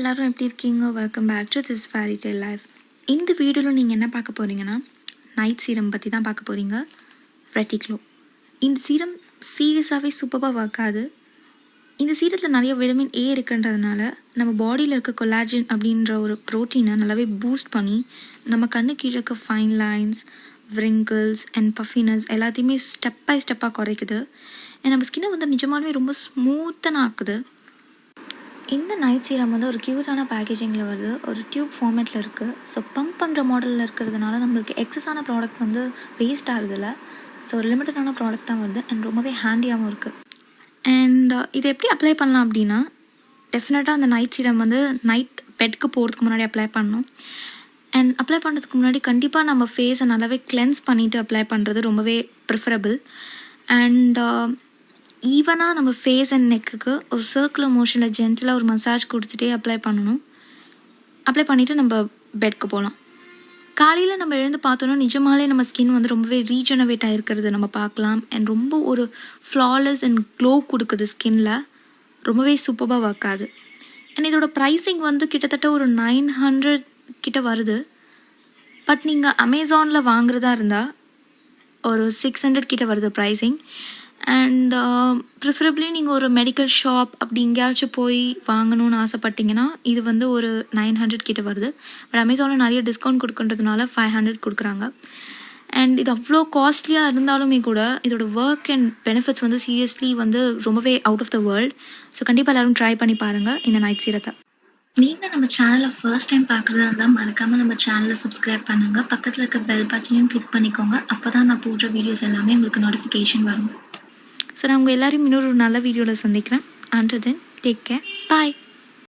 எல்லாரும் எப்படி இருக்கீங்க? Welcome back to this fairy tale life. இந்த வீடியோவில் நீங்கள் என்ன பார்க்க போகிறீங்கன்னா, நைட் சீரம் பற்றி தான் பார்க்க போகிறீங்க. ரெட்டிக்ளோ. இந்த சீரம் சீரியஸாகவே சூப்பராக ஒர்க் ஆகுது. இந்த சீரத்தில் நிறைய விட்டமின் ஏ இருக்குன்றதுனால நம்ம பாடியில் இருக்க கொலாஜன் அப்படின்ற ஒரு ப்ரோட்டீனை நல்லாவே பூஸ்ட் பண்ணி நம்ம கண்ணு கீழே இருக்க fine lines, wrinkles and puffiness எல்லாத்தையுமே ஸ்டெப் பை ஸ்டெப்பாக குறைக்குது. நம்ம ஸ்கின்னை வந்து நிஜமானவே ரொம்ப ஸ்மூத்தனாக ஆக்குது. இந்த நைட் சீரம் வந்து ஒரு க்யூட்டான பேக்கேஜிங்கில் வருது, ஒரு டியூப் ஃபார்மேட்டில் இருக்குது. ஸோ பம்ப் பண்ணுற மாடலில் இருக்கிறதுனால நம்மளுக்கு எக்ஸஸான ப்ராடக்ட் வந்து வேஸ்ட் ஆகுதில்ல. ஸோ ஒரு லிமிட்டடான ப்ராடக்ட் தான் வருது அண்ட் ரொம்பவே ஹேண்டியாகவும் இருக்குது. அண்ட் இதை எப்படி அப்ளை பண்ணலாம் அப்படின்னா, டெஃபினட்டாக அந்த நைட் சீரம் வந்து நைட் பெட்க்கு போகிறதுக்கு முன்னாடி அப்ளை பண்ணணும். அண்ட் அப்ளை பண்ணுறதுக்கு முன்னாடி கண்டிப்பாக நம்ம ஃபேஸை நல்லாவே கிளென்ஸ் பண்ணிவிட்டு அப்ளை பண்ணுறது ரொம்பவே ப்ரிஃபரபிள். அண்ட் ஈவனாக நம்ம ஃபேஸ் அண்ட் நெக்குக்கு ஒரு சர்க்குலர் மோஷனில் ஜென்டலாக ஒரு மசாஜ் கொடுத்துட்டே அப்ளை பண்ணணும். அப்ளை பண்ணிவிட்டு நம்ம பெட்க்கு போகலாம். காலையில் நம்ம எழுந்து பார்த்தோன்னா நிஜமாலே நம்ம ஸ்கின் வந்து ரொம்பவே ரீஜெனவேட் ஆகிருக்கிறது நம்ம பார்க்கலாம். அண்ட் ரொம்ப ஒரு ஃப்ளாலெஸ் அண்ட் க்ளோ கொடுக்குது ஸ்கின்ல. ரொம்பவே சூப்பராக ஒர்க் ஆகுது. அண்ட் இதோட ப்ரைஸிங் வந்து கிட்டத்தட்ட ஒரு 900 கிட்ட வருது. பட் நீங்கள் அமேசானில் வாங்குறதா இருந்தால் ஒரு 600 கிட்ட வருது ப்ரைஸிங். அண்ட் ப்ரிஃபரபிளி நீங்கள் ஒரு மெடிக்கல் ஷாப் அப்படி எங்கேயாச்சும் போய் வாங்கணும்னு ஆசைப்பட்டீங்கன்னா இது வந்து ஒரு 900 கிட்ட வருது. பட் அமேசானில் நிறைய டிஸ்கவுண்ட் கொடுக்குன்றதுனால 500 கொடுக்குறாங்க. அண்ட் இது அவ்வளோ காஸ்ட்லியாக இருந்தாலுமே கூட இதோட ஒர்க் அண்ட் பெனிஃபிட்ஸ் வந்து சீரியஸ்லி வந்து ரொம்பவே out of the world. So கண்டிப்பாக எல்லோரும் ட்ரை பண்ணி பாருங்கள் இந்த நைட் சீரத்தை. நீங்கள் நம்ம சேனலை ஃபர்ஸ்ட் டைம் பார்க்குறதா இருந்தால் மறக்காமல் நம்ம சேனலை சப்ஸ்கிரைப் பண்ணுங்கள். பக்கத்தில் இருக்க பெல் பட்டனையும் கிளிக் பண்ணிக்கோங்க. அப்போ தான் நான் போடுற வீடியோஸ் எல்லாமே உங்களுக்கு நோட்டிஃபிகேஷன் வரும். ஸோ நான் உங்கள் எல்லோரும் இன்னொரு நல்ல வீடியோவில் சந்திக்கிறேன். Until then, take care. Bye.